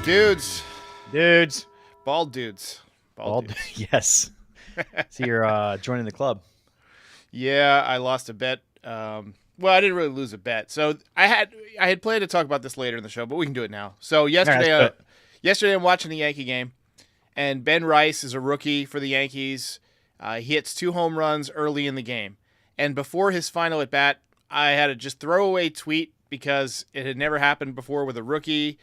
Dudes. Dudes. Bald dudes. Bald. Yes. So you're joining the club. Yeah, I lost a bet. Well, I didn't really lose a bet. So I had planned to talk about this later in the show, but we can do it now. So yesterday I'm watching the Yankee game, and Ben Rice is a rookie for the Yankees. He hits 2 home runs early in the game. And before his final at bat, I had a just throwaway tweet because it had never happened before with a rookie.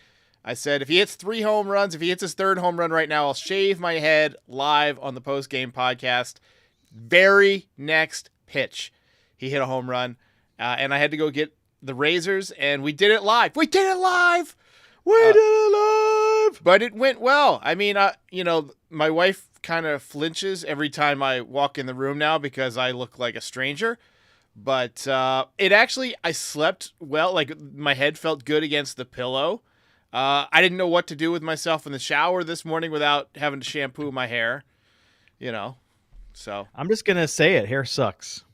I said, if he hits 3 home runs, if he hits his 3rd home run right now, I'll shave my head live on the post-game podcast. Very next pitch, he hit a home run, and I had to go get the razors, and we did it live. We did it live! But it went well. I mean, my wife kind of flinches every time I walk in the room now because I look like a stranger. But I slept well. Like, my head felt good against the pillow. I didn't know what to do with myself in the shower this morning without having to shampoo my hair, so. I'm just going to say it. Hair sucks.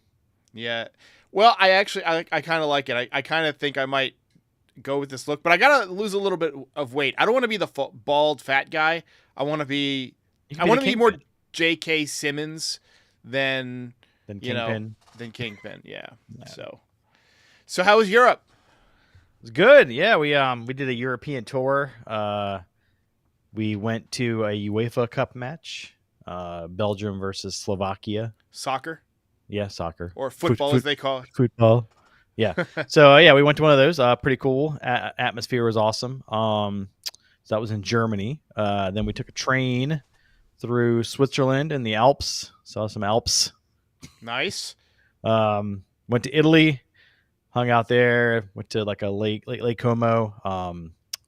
Yeah. Well, I kind of like it. I kind of think I might go with this look, but I got to lose a little bit of weight. I don't want to be the bald fat guy. I want to be more J.K. Simmons than Kingpin. Than Kingpin. Yeah. So how was Europe? It was good. Yeah, we did a European tour. We went to a UEFA Cup match, Belgium versus Slovakia. Soccer? Yeah, soccer. Or football, as they call it. Football. Yeah. So, we went to one of those. Pretty cool. Atmosphere was awesome. So that was in Germany. Then we took a train through Switzerland and the Alps. Saw some Alps. Nice. Went to Italy. Hung out there, went to like a Lake Como,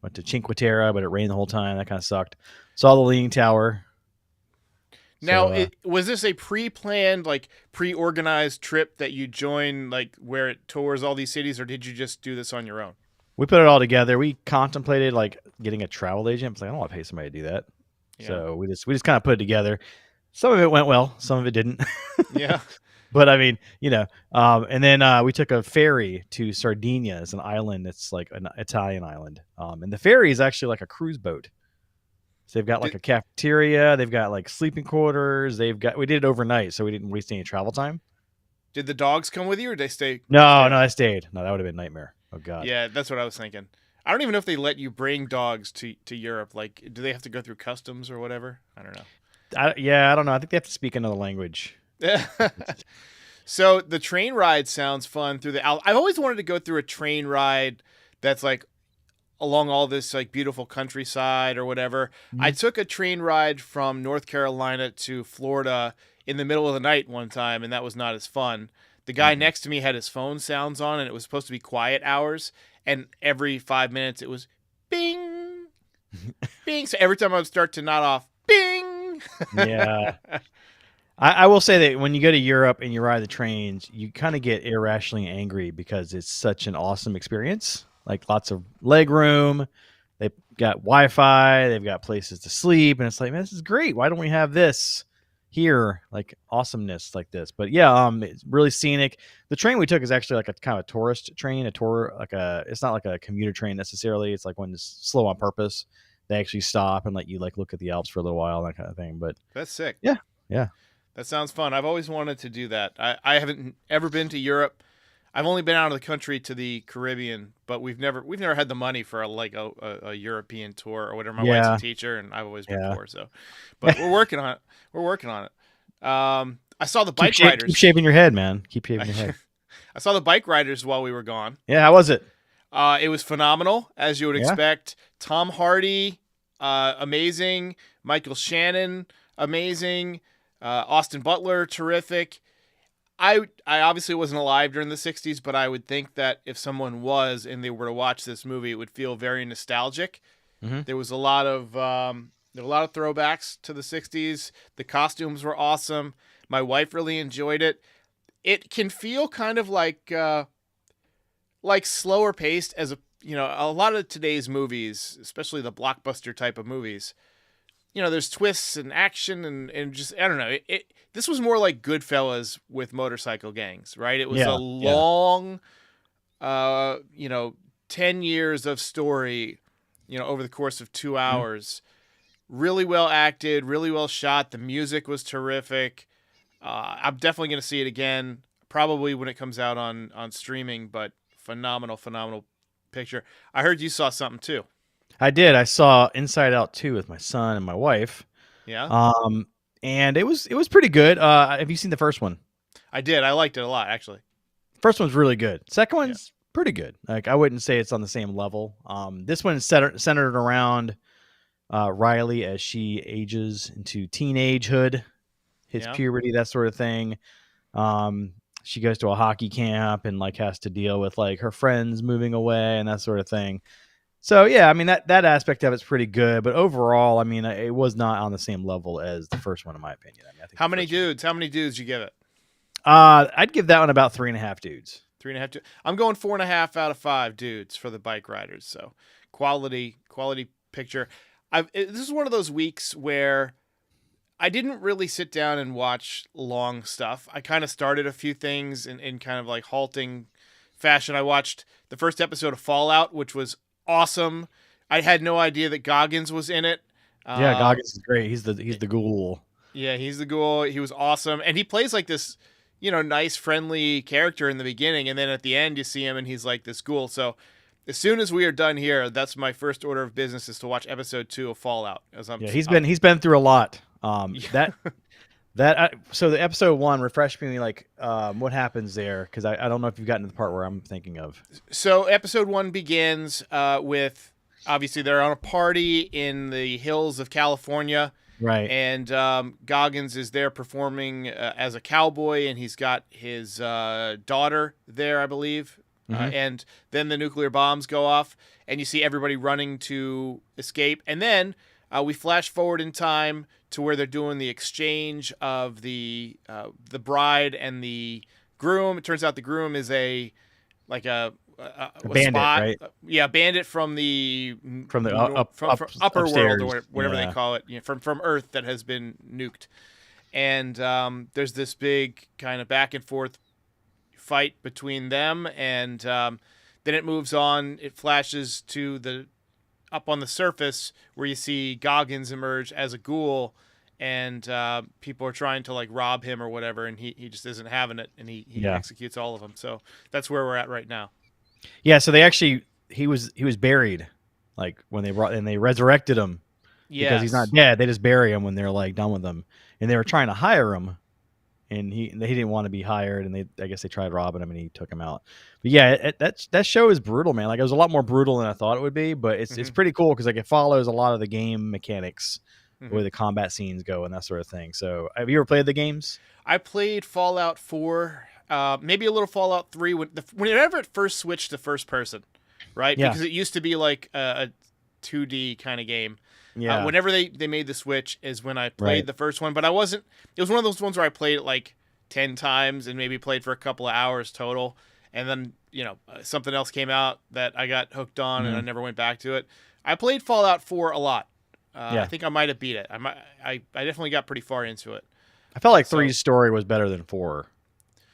went to Cinque Terre, but it rained the whole time. That kind of sucked. Saw the Leaning Tower. Now, was this a pre-planned, like pre-organized trip that you joined, like where it tours all these cities, or did you just do this on your own? We put it all together. We contemplated like getting a travel agent. I was like, I don't want to pay somebody to do that. Yeah. So we just kind of put it together. Some of it went well, some of it didn't. Yeah. But I mean, and then we took a ferry to Sardinia. It's an island. It's like an Italian island. And the ferry is actually like a cruise boat. So they've got like a cafeteria. They've got like sleeping quarters. We did it overnight, so we didn't waste any travel time. Did the dogs come with you, or did they stay? No, I stayed. No, that would have been a nightmare. Oh God. Yeah, that's what I was thinking. I don't even know if they let you bring dogs to Europe. Like, do they have to go through customs or whatever? I don't know. I don't know. I think they have to speak another language. So the train ride sounds fun through the Alps. I've always wanted to go through a train ride that's like along all this like beautiful countryside or whatever. Mm-hmm. I took a train ride from North Carolina to Florida in the middle of the night one time, and that was not as fun. The guy next to me had his phone sounds on, and it was supposed to be quiet hours, and every 5 minutes it was bing, bing. So every time I would start to nod off, bing. Yeah. I will say that when you go to Europe and you ride the trains, you kind of get irrationally angry because it's such an awesome experience. Like lots of leg room, they've got Wi-Fi, they've got places to sleep, and it's like, man, this is great. Why don't we have this here? Like awesomeness like this. But yeah, it's really scenic. The train we took is actually like a kind of a tourist train, it's not like a commuter train necessarily. It's like one that's slow on purpose. They actually stop and let you like look at the Alps for a little while, that kind of thing. But that's sick. Yeah. That sounds fun. I've always wanted to do that. I haven't ever been to Europe. I've only been out of the country to the Caribbean, but we've never had the money for a European tour or whatever. My wife's a teacher, and I've always been poor. So, but we're working on it. I saw the Bikeriders. Keep shaving your head, man. Keep shaving your head. I saw the Bikeriders while we were gone. Yeah, how was it? It was phenomenal, as you would expect. Tom Hardy, amazing. Michael Shannon, amazing. Austin Butler, terrific. I obviously wasn't alive during the 60s, but I would think that if someone was and they were to watch this movie, it would feel very nostalgic. Mm-hmm. There was a lot of throwbacks to the 60s. The costumes were awesome. My wife really enjoyed it. It can feel kind of like slower paced as a lot of today's movies, especially the blockbuster type of movies. There's twists and action and just, I don't know. This was more like Goodfellas with motorcycle gangs, right? It was a long, 10 years of story over the course of 2 Mhm. hours. Really well acted, really well shot. The music was terrific. I'm definitely going to see it again, probably when it comes out on streaming. But phenomenal, phenomenal picture. I heard you saw something too. I did. I saw Inside Out 2 with my son and my wife. Yeah, Um, and it was pretty good. Have you seen the first one? I did. I liked it a lot, actually. First one's really good. Second Yeah, one's pretty good. Like I wouldn't say it's on the same level. This one's centered around Riley as she ages into teenagehood, hits yeah. puberty, that sort of thing. Um, she goes to a hockey camp and like has to deal with like her friends moving away and that sort of thing. So yeah, I mean that aspect of it's pretty good, but overall, I mean it was not on the same level as the first one in my opinion. I mean, I think How the many first one. dudes? How many dudes you give it? I'd give that one about 3.5 dudes. 3.5. I'm going 4.5 out of 5 dudes for the Bikeriders. So quality picture. This is one of those weeks where I didn't really sit down and watch long stuff. I kind of started a few things in kind of like halting fashion. I watched the first episode of Fallout, which was awesome. I had no idea that Goggins was in it. Yeah, Um, Goggins is great. He's the ghoul. yeah, he's the ghoul. He was awesome, and he plays like this, nice, friendly character in the beginning, and then at the end you see him, and he's like this ghoul. So, as soon as we are done here, that's my first order of business is to watch episode 2 of Fallout. As Yeah, he's been through a lot. Yeah. So the episode 1 refresh me like what happens there because I don't know if you've gotten to the part where I'm thinking of. So episode 1 begins with obviously they're on a party in the hills of California. Right. And Goggins is there performing as a cowboy, and he's got his daughter there, I believe. Mhm. And then the nuclear bombs go off, and you see everybody running to escape. And then we flash forward in time to where they're doing the exchange of the bride and the groom. It turns out the groom is a Bandit, spot, right? Yeah, bandit from the From the from upper world or upstairs. whatever Yeah. they call it, from Earth that has been nuked. And there's this big kind of back and forth fight between them, and then it moves on. It flashes to the up on the surface where you see Goggins emerge as a ghoul, and people are trying to like rob him or whatever, and he just isn't having it, and he Yeah. executes all of them. So that's where we're at right now. Yeah, so he was buried like when they resurrected him because he's not dead. They just bury him when they're like done with him. And they were trying to hire him and he didn't want to be hired and I guess they tried robbing him and he took him out. But yeah, that show is brutal, man. Like it was a lot more brutal than I thought it would be, but it's pretty cool cuz like it follows a lot of the game mechanics, the way the combat scenes go and that sort of thing. So, have you ever played the games? I played Fallout 4, maybe a little Fallout 3 whenever it first switched to first person, right? Yeah. Because it used to be like a 2D kind of game. Yeah. Whenever they made the switch is when I played Right. the first one, but I wasn't. It was one of those ones where I played it like 10 times and maybe played for a couple of hours total, and then something else came out that I got hooked on and I never went back to it. I played Fallout 4 a lot. Yeah. I think I might have beat it. I definitely got pretty far into it. I felt like 3's story was better than 4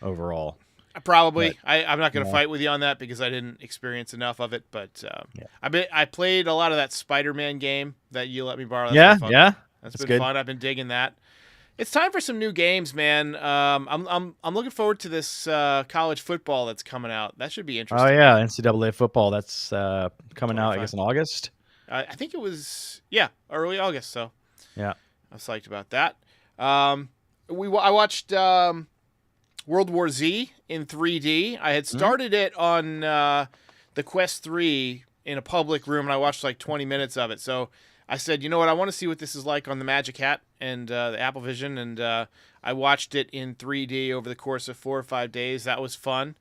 overall. Probably. But, I'm not going to yeah. fight with you on that because I didn't experience enough of it. But Yeah. I played a lot of that Spider-Man game that you let me borrow. That's Yeah, been fun. yeah. That's That's been good. fun. I've been digging that. It's time for some new games, man. I'm looking forward to this college football that's coming out. That should be Oh interesting. yeah, NCAA football. That's coming out, I 25. guess, in August. I think it was early August. So Yeah. I'm psyched about that. I watched World War Z in 3D. I had started it on the Quest 3 in a public room, and I watched like 20 minutes of it. So I said, you know what, I want to see what this is like on the Magic Hat and the Apple Vision, and I watched it in 3D over the course of 4 or 5 days. That was fun.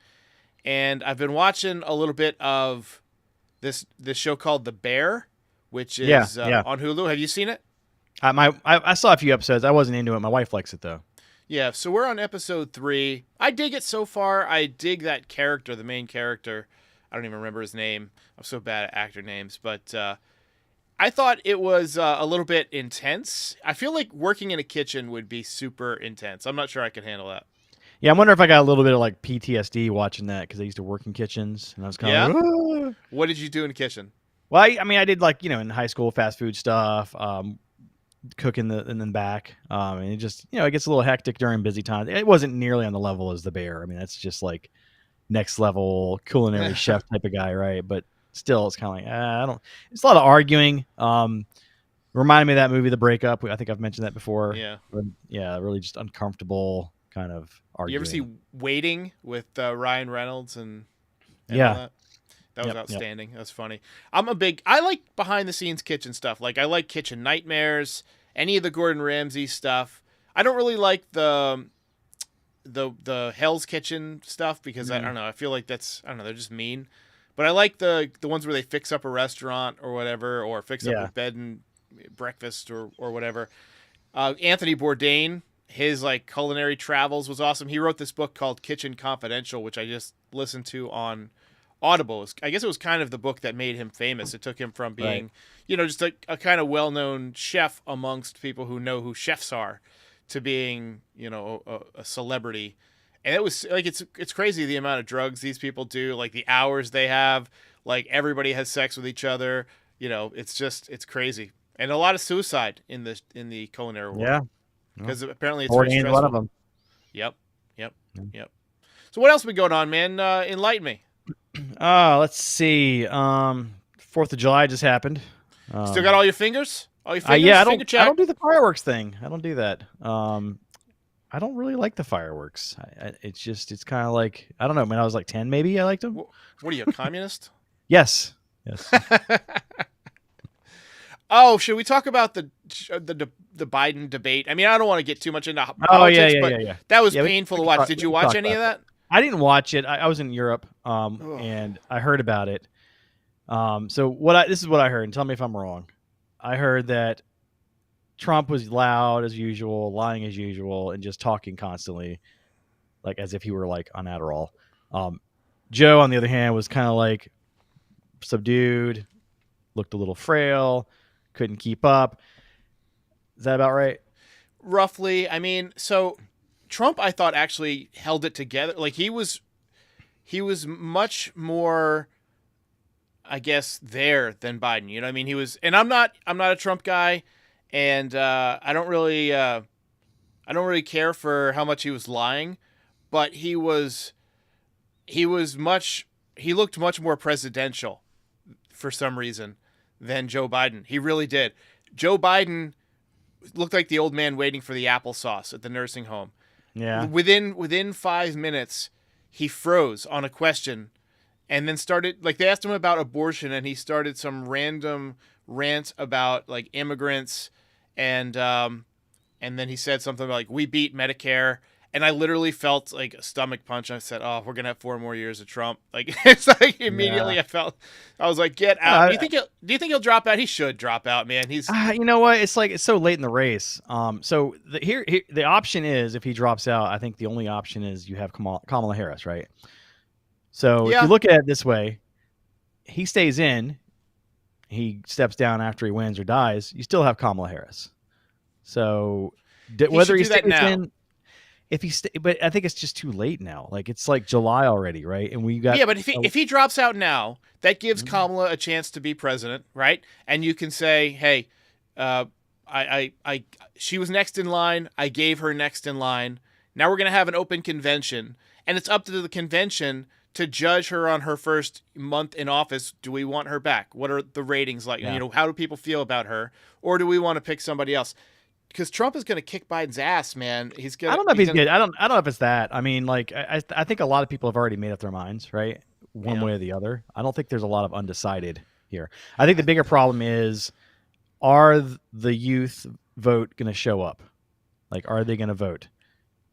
And I've been watching a little bit of this show called The Bear, which is Yeah. on Hulu. Have you seen it? I saw a few episodes. I wasn't into it. My wife likes it though. Yeah, so we're on episode 3. I dig it so far. I dig that character, the main character. I don't even remember his name. I'm so bad at actor names. But I thought it was a little bit intense. I feel like working in a kitchen would be super intense. I'm not sure I could handle that. Yeah, I wonder if I got a little bit of like PTSD watching that because I used to work in kitchens and I was kind of like, "Ah." What did you do in the kitchen? Well, I mean, I did like in high school fast food stuff, cooking and then back, and it just it gets a little hectic during busy times. It wasn't nearly on the level as the bear. I mean, that's just like next level culinary chef type of guy, right? But still, it's kind of like I don't. It's a lot of arguing. Reminded me of that movie, The Breakup. I think I've mentioned that before. Yeah. Yeah, really just uncomfortable kind of arguing. You ever see Waiting with Ryan Reynolds and yeah. all that? That was outstanding. That was funny. I like behind the scenes kitchen stuff. Like I like Kitchen Nightmares, any of the Gordon Ramsay stuff. I don't really like the Hell's Kitchen stuff because I don't know. I feel like they're just mean. But I like the ones where they fix up a restaurant or whatever, or fix up a bed and breakfast or whatever. Anthony Bourdain, his like culinary travels was awesome. He wrote this book called Kitchen Confidential, which I just listened to on Audible. I guess it was kind of the book that made him famous. It took him from being, just a kind of well-known chef amongst people who know who chefs are to being, a celebrity. And it was like, it's crazy the amount of drugs these people do, like the hours they have, like everybody has sex with each other. It's crazy. And a lot of suicide in the culinary world. Yeah. Because apparently it's very stressful. One of them. Yep. So what else been going on, man? Enlighten me. Let's see. 4th of July just happened. Still got all your fingers? All your fingers? Yeah, I don't do the fireworks thing. I don't do that. I don't really like the fireworks. It's kind of like, I don't know, when I was like 10, maybe I liked them. What are you, a communist? Yes. Oh, should we talk about the Biden debate? I mean, I don't want to get too much into politics, but that was painful to watch. Did you watch any of that? I didn't watch it. I was in Europe, and I heard about it. So this is what I heard, and tell me if I'm wrong. I heard that Trump was loud as usual, lying as usual, and just talking constantly, like as if he were like on Adderall. Joe, on the other hand, was kind of like subdued, looked a little frail, couldn't keep up. Is that about right? Roughly. I mean, so Trump, I thought, actually held it together. Like he was much more, I guess, there than Biden. You know what I mean? He was, and I'm not a Trump guy, and I don't really care for how much he was lying, but he looked much more presidential for some reason than Joe Biden. He really did. Joe Biden looked like the old man waiting for the applesauce at the nursing home. Yeah. Within 5 minutes, he froze on a question and then started, like, they asked him about abortion and he started some random rant about like immigrants and then he said something about like, we beat Medicare. And I literally felt like a stomach punch. I said, "Oh, we're gonna have 4 more years of Trump." Like it's like immediately, I was like, "Get out!" Do you think he'll drop out? He should drop out, man. He's you know what? It's like it's so late in the race. So the option is if he drops out, I think the only option is you have Kamala Harris, right? So if you look at it this way, he stays in, he steps down after he wins or dies. You still have Kamala Harris. So whether he stays in. But I think it's just too late now. Like it's like July already, right? And we got but if he drops out now, that gives Kamala a chance to be president, right? And you can say, hey, she was next in line. I gave her next in line. Now we're gonna have an open convention, and it's up to the convention to judge her on her first month in office. Do we want her back? What are the ratings like? Yeah. How do people feel about her, or do we want to pick somebody else? Because Trump is going to kick Biden's ass, man. I don't know if he's good. I don't know if it's that. I mean, like, I think a lot of people have already made up their minds, right? One way or the other. I don't think there's a lot of undecided here. I think the bigger problem is, are the youth vote going to show up? Like, are they going to vote?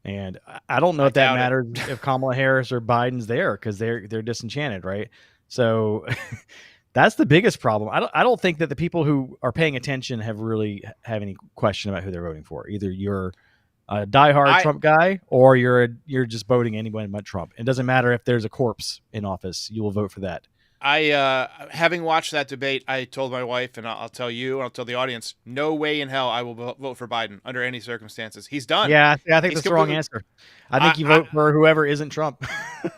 And I don't know if that matters if Kamala Harris or Biden's there because they're disenchanted, right? So that's the biggest problem. I don't think that the people who are paying attention have any question about who they're voting for. Either you're a diehard Trump guy or you're just voting anyone but Trump. It doesn't matter if there's a corpse in office. You will vote for that. Having watched that debate, I told my wife, and I'll tell you, and I'll tell the audience, no way in hell I will vote for Biden under any circumstances. He's done. Yeah, I think that's the wrong answer. I think you vote for whoever isn't Trump.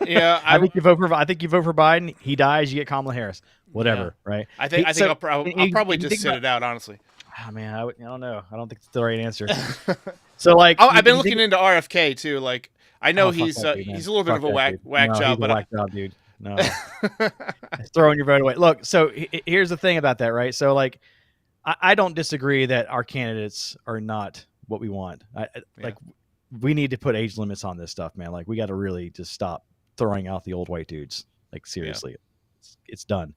Yeah, I think you vote for Biden. He dies, you get Kamala Harris. Yeah. whatever, right? I think I'll probably if you just think sit about, it out, honestly. oh man, I don't know. I don't think it's the right answer. So like, I've been you think, looking into RFK too. Like, I know oh fuck that dude, he's man, a little bit fuck of a that dude. whack No, he's job, a but whack job, dude. No, it's throwing your vote away. Look, so here's the thing about that, right? So like, I don't disagree that our candidates are not what we want. Like, we need to put age limits on this stuff, man. Like, we got to really just stop throwing out the old white dudes. Like, seriously, it's done.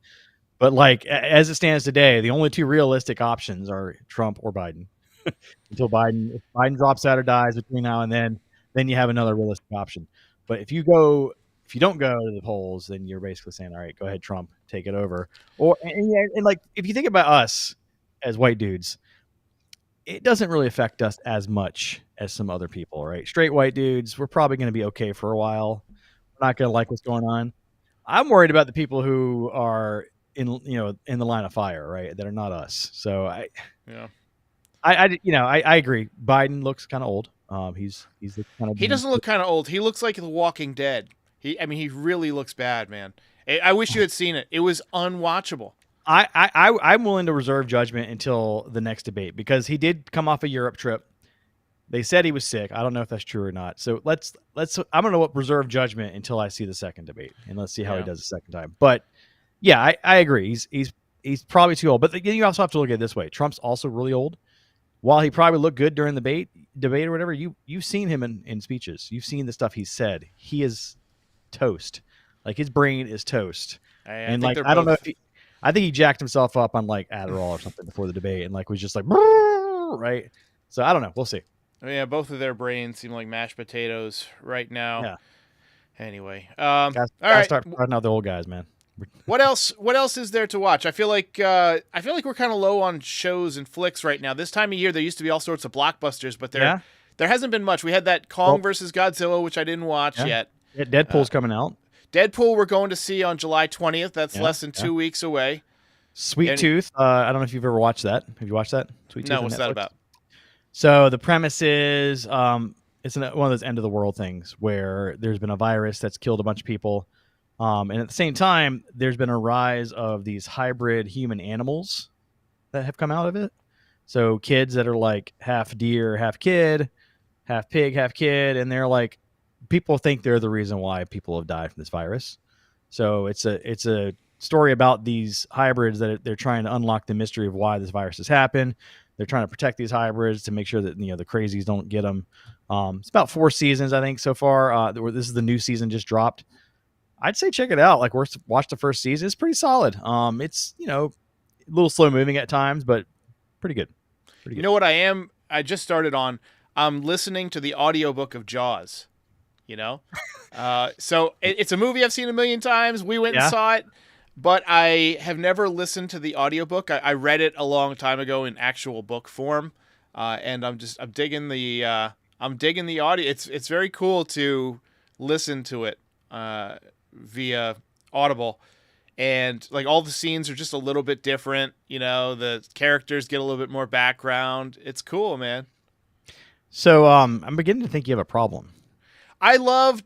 But like, as it stands today, the only two realistic options are Trump or Biden. Until if Biden drops out or dies between now and then you have another realistic option. But if you don't go to the polls, then you're basically saying, all right, go ahead, Trump, take it over. And like, if you think about us as white dudes, it doesn't really affect us as much as some other people, right? Straight white dudes, we're probably going to be okay for a while. We're not going to like what's going on. I'm worried about the people who are in the line of fire, right? That are not us. So yeah. I agree. Biden looks kind of old. He's kind of, He doesn't look kind of old. He looks like The Walking Dead. He really looks bad, man. I wish you had seen it. It was unwatchable. I'm willing to reserve judgment until the next debate because he did come off a Europe trip. They said he was sick. I don't know if that's true or not. So I'm gonna reserve judgment until I see the second debate and let's see how he does the second time. But yeah, I agree. He's probably too old. But again, you also have to look at it this way. Trump's also really old. While he probably looked good during the debate or whatever, you've seen him in speeches. You've seen the stuff he's said. He is toast. Like, his brain is toast. And like, I don't know if I think he jacked himself up on like Adderall or something before the debate and like was just like, right. So I don't know. We'll see. Yeah, both of their brains seem like mashed potatoes right now. Yeah. Anyway, all right. Start starting out the old guys, man. What else is there to watch? I feel like we're kind of low on shows and flicks right now. This time of year, there used to be all sorts of blockbusters, but there hasn't been much. We had that Kong versus Godzilla, which I didn't watch yet. Yeah, Deadpool's coming out. Deadpool we're going to see on July 20th. That's less than 2 weeks away. Sweet Tooth. I don't know if you've ever watched that. Have you watched that? Sweet Tooth. No, what's that about? So the premise is it's one of those end of the world things where there's been a virus that's killed a bunch of people. And at the same time, there's been a rise of these hybrid human animals that have come out of it. So kids that are like half deer, half kid, half pig, half kid. And they're like, people think they're the reason why people have died from this virus. So it's a story about these hybrids that they're trying to unlock the mystery of why this virus has happened. They're trying to protect these hybrids to make sure that the crazies don't get them. It's about 4 seasons, I think, so far. This is the new season just dropped. I'd say check it out. Like, watch the first season. It's pretty solid. It's a little slow moving at times, but pretty good. You know what I just started on. I'm listening to the audiobook of Jaws. So it's a movie I've seen a million times. We went and saw it, but I have never listened to the audiobook. I read it a long time ago in actual book form, and I'm digging the audio. It's very cool to listen to it via Audible, and like all the scenes are just a little bit different. The characters get a little bit more background. It's cool, man. So I'm beginning to think you have a problem. I love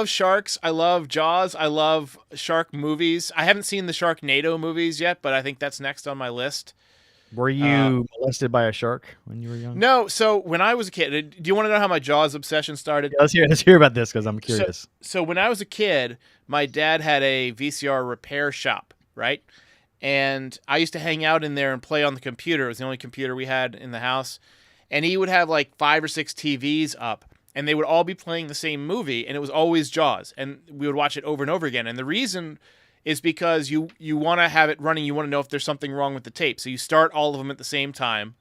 sharks. I love Jaws. I love shark movies. I haven't seen the Sharknado movies yet, but I think that's next on my list. Were you molested by a shark when you were young? No. So when I was a kid, do you want to know how my Jaws obsession started? Yeah, let's hear about this because I'm curious. So when I was a kid, my dad had a VCR repair shop, right? And I used to hang out in there and play on the computer. It was the only computer we had in the house. And he would have like 5 or 6 TVs up, and they would all be playing the same movie, and it was always Jaws. And we would watch it over and over again. And the reason is because you want to have it running. You want to know if there's something wrong with the tape. So you start all of them at the same time,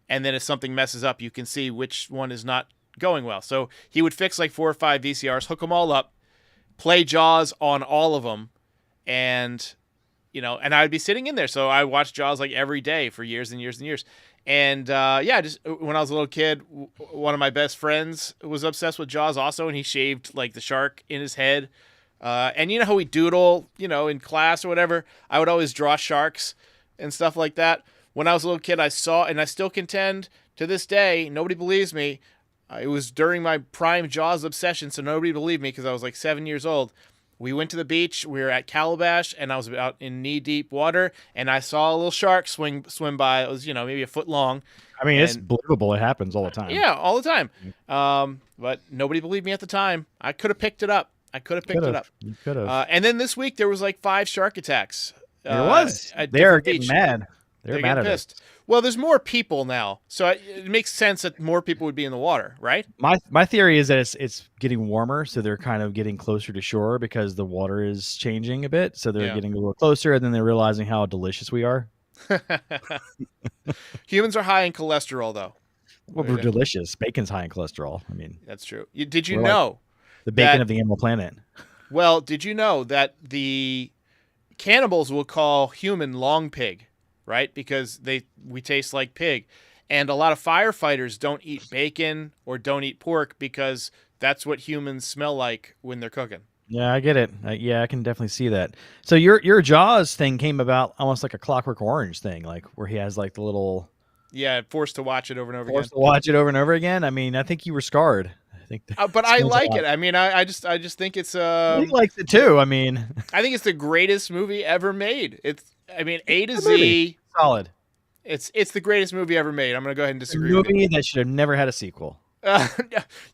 and then if something messes up, you can see which one is not going well. So he would fix like 4 or 5 VCRs, hook them all up, play Jaws on all of them, and I'd be sitting in there. So I watched Jaws like every day for years and years and years. And just when I was a little kid, one of my best friends was obsessed with Jaws also, and he shaved like the shark in his head. And you know how we doodle, in class or whatever? I would always draw sharks and stuff like that. When I was a little kid, I saw, and I still contend to this day, nobody believes me. It was during my prime Jaws obsession, so nobody believed me because I was like 7 years old. We went to the beach. We were at Calabash, and I was out in knee-deep water, and I saw a little shark swim by. It was, maybe a foot long. I mean, it's And believable. It happens all the time. yeah, all the time. But nobody believed me at the time. I could have picked it up. I could have picked it up. You could have. And then this week there was like 5 shark attacks. There was. At They're different getting beach. mad. They're mad getting at pissed. Well, there's more people now, so it makes sense that more people would be in the water, right? My theory is that it's getting warmer, so they're kind of getting closer to shore because the water is changing a bit. So they're getting a little closer, and then they're realizing how delicious we are. Humans are high in cholesterol, though. Well, we're delicious. Bacon's high in cholesterol. I mean, that's true. Did you know like the bacon of the animal planet? Well, did you know that the cannibals will call human long pig, right? Because we taste like pig. And a lot of firefighters don't eat bacon or don't eat pork because that's what humans smell like when they're cooking. Yeah, I get it. Yeah, I can definitely see that. So your Jaws thing came about almost like a Clockwork Orange thing, like where he has like the little forced to watch it over and over again. Forced to watch it over and over again. I mean, I think you were scarred. I think, but I like it. I mean, I just think it's he likes it too. I mean, I think it's the greatest movie ever made. A to Z, solid. It's the greatest movie ever made. I'm gonna go ahead and disagree. A movie that should have never had a sequel.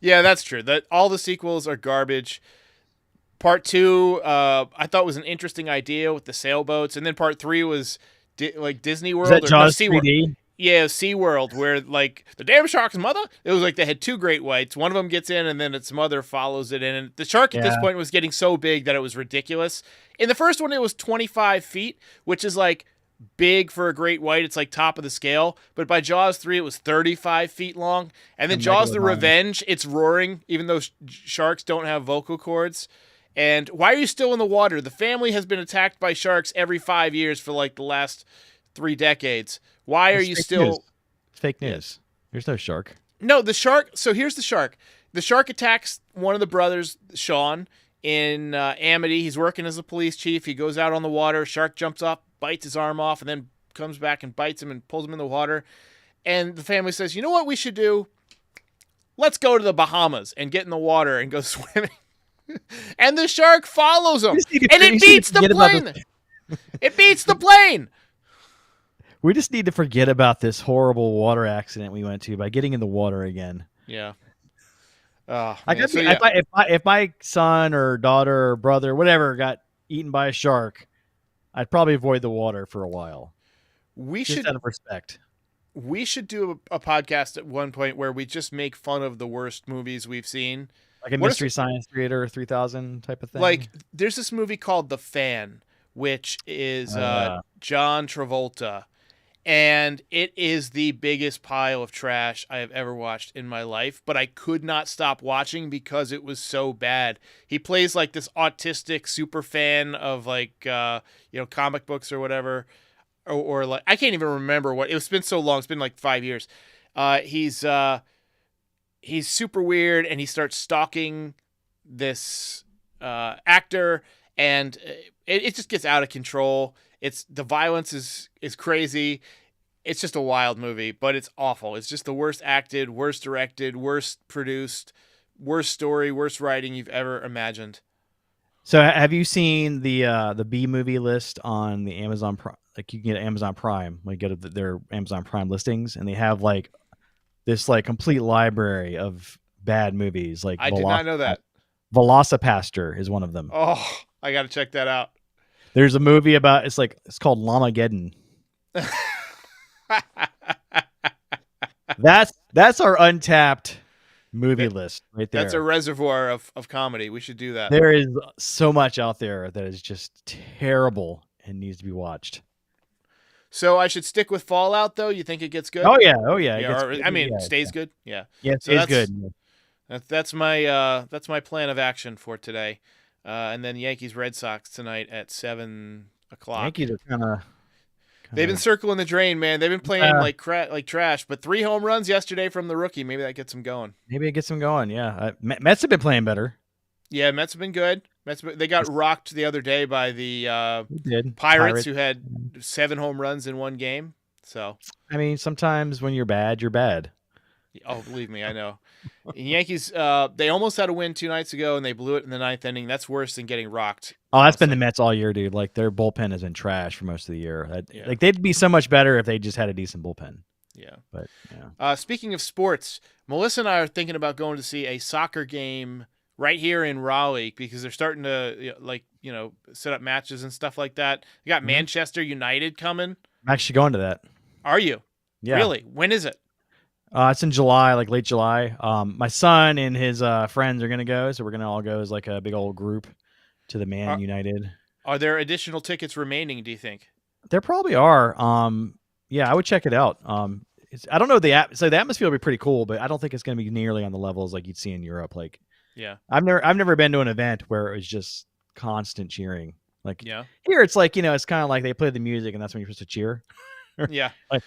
Yeah, that's true. That all the sequels are garbage. Part 2, I thought was an interesting idea with the sailboats, and then Part 3 was like Disney World or Jaws SeaWorld. 3D? Yeah, SeaWorld, where like the damn shark's mother. It was like they had 2 great whites. One of them gets in, and then its mother follows it in. And the shark at this point was getting so big that it was ridiculous. In the first one, it was 25 feet, which is like big for a great white. It's like top of the scale. But by Jaws 3, it was 35 feet long. And then Jaws the Revenge, it's roaring, even though sharks don't have vocal cords. And why are you still in the water? The family has been attacked by sharks every 5 years for like the last 3 decades. Why are you still... News. It's fake news. There's no shark. No, the shark... So here's the shark. The shark attacks one of the brothers, Sean, in Amity. He's working as a police chief. He goes out on the water. Shark jumps off, bites his arm off, and then comes back and bites him and pulls him in the water. And the family says, you know what we should do? Let's go to the Bahamas and get in the water and go swimming. And the shark follows him. And it beats the plane. It beats the plane. We just need to forget about this horrible water accident we went to by getting in the water again. Yeah. If my son or daughter or brother, whatever, got eaten by a shark, I'd probably avoid the water for a while. Just out of respect. We should do a podcast at one point where we just make fun of the worst movies we've seen. Like a Mystery Science Theater 3000 type of thing? Like, there's this movie called The Fan, which is John Travolta. And it is the biggest pile of trash I have ever watched in my life. But I could not stop watching because it was so bad. He plays like this autistic super fan of like, comic books or whatever. Or like, I can't even remember what. It's been so long. It's been like 5 years. He's super weird, and he starts stalking this actor, and it just gets out of control. The violence is crazy. It's just a wild movie, but it's awful. It's just the worst acted, worst directed, worst produced, worst story, worst writing you've ever imagined. So, have you seen the B movie list on the Amazon? Like, you can get Amazon Prime. When you go to their Amazon Prime listings, and they have like this like complete library of bad movies. Like, I did not know that. Velocipaster is one of them. Oh, I got to check that out. There's a movie about it's called Llamageddon. That's our untapped movie list right there. That's a reservoir of comedy. We should do that. There is so much out there that is just terrible and needs to be watched. So I should stick with Fallout, though? You think it gets good? Oh yeah. It stays good. Yeah. Yeah, it stays good. That's my plan of action for today. And then Yankees Red Sox tonight at 7:00. Yankees are kind of. They've been circling the drain, man. They've been playing like trash. But 3 home runs yesterday from the rookie. Maybe that gets them going. Yeah. Mets have been playing better. Yeah, Mets have been good. They got rocked the other day by the Pirates, who had 7 home runs in one game. So I mean, sometimes when you're bad, you're bad. Oh, believe me, I know. Yankees, they almost had a win 2 nights ago, and they blew it in the 9th inning. That's worse than getting rocked. Oh, that's been the Mets all year, dude. Like, their bullpen has been trash for most of the year. Like, they'd be so much better if they just had a decent bullpen. Yeah. But yeah. Speaking of sports, Melissa and I are thinking about going to see a soccer game right here in Raleigh because they're starting to set up matches and stuff like that. You got Manchester United coming. I'm actually going to that. Are you? Yeah. Really? When is it? It's in July, like late July. My son and his friends are going to go, so we're going to all go as like a big old group to the Man United. Are there additional tickets remaining, do you think? There probably are. Yeah, I would check it out. I don't know so the atmosphere will be pretty cool, but I don't think it's going to be nearly on the levels like you'd see in Europe. Like, yeah, I've never been to an event where it was just constant cheering. Like, yeah, here it's like, it's kind of like they play the music and that's when you're supposed to cheer. Yeah, like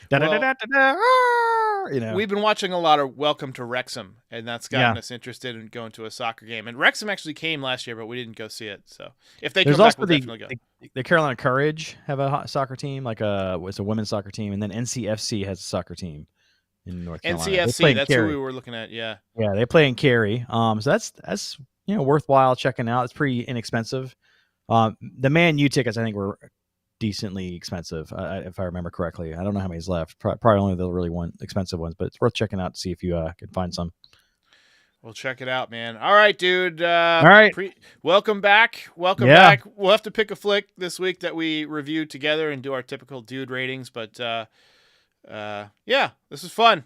we've been watching a lot of Welcome to Wrexham, and that's gotten us interested in going to a soccer game. And Wrexham actually came last year, but we didn't go see it. So if they come back, we'll definitely go. The Carolina Courage have a soccer team, like it's a women's soccer team, and then NCFC has a soccer team in North Carolina. NCFC, that's who we were looking at. Yeah, they play in Cary. So that's worthwhile checking out. It's pretty inexpensive. The Man U tickets, I think, were decently expensive, if I remember correctly. I don't know how many's left. Probably only the really expensive ones, but it's worth checking out to see if you can find some. We'll check it out, man. All right, dude. All right. Welcome back. Welcome back. We'll have to pick a flick this week that we review together and do our typical dude ratings. But yeah, this is fun.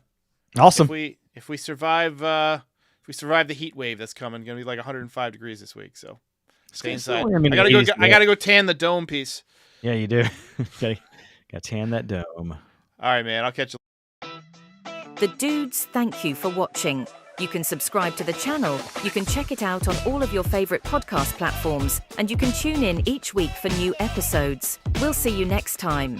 Awesome. If we survive the heat wave that's coming, gonna be like 105 degrees this week. So stay inside. I gotta go tan the dome piece. Yeah, you do. Gotta tan that dome. All right, man. I'll catch you. The Dudes thank you for watching. You can subscribe to the channel, you can check it out on all of your favourite podcast platforms, and you can tune in each week for new episodes. We'll see you next time.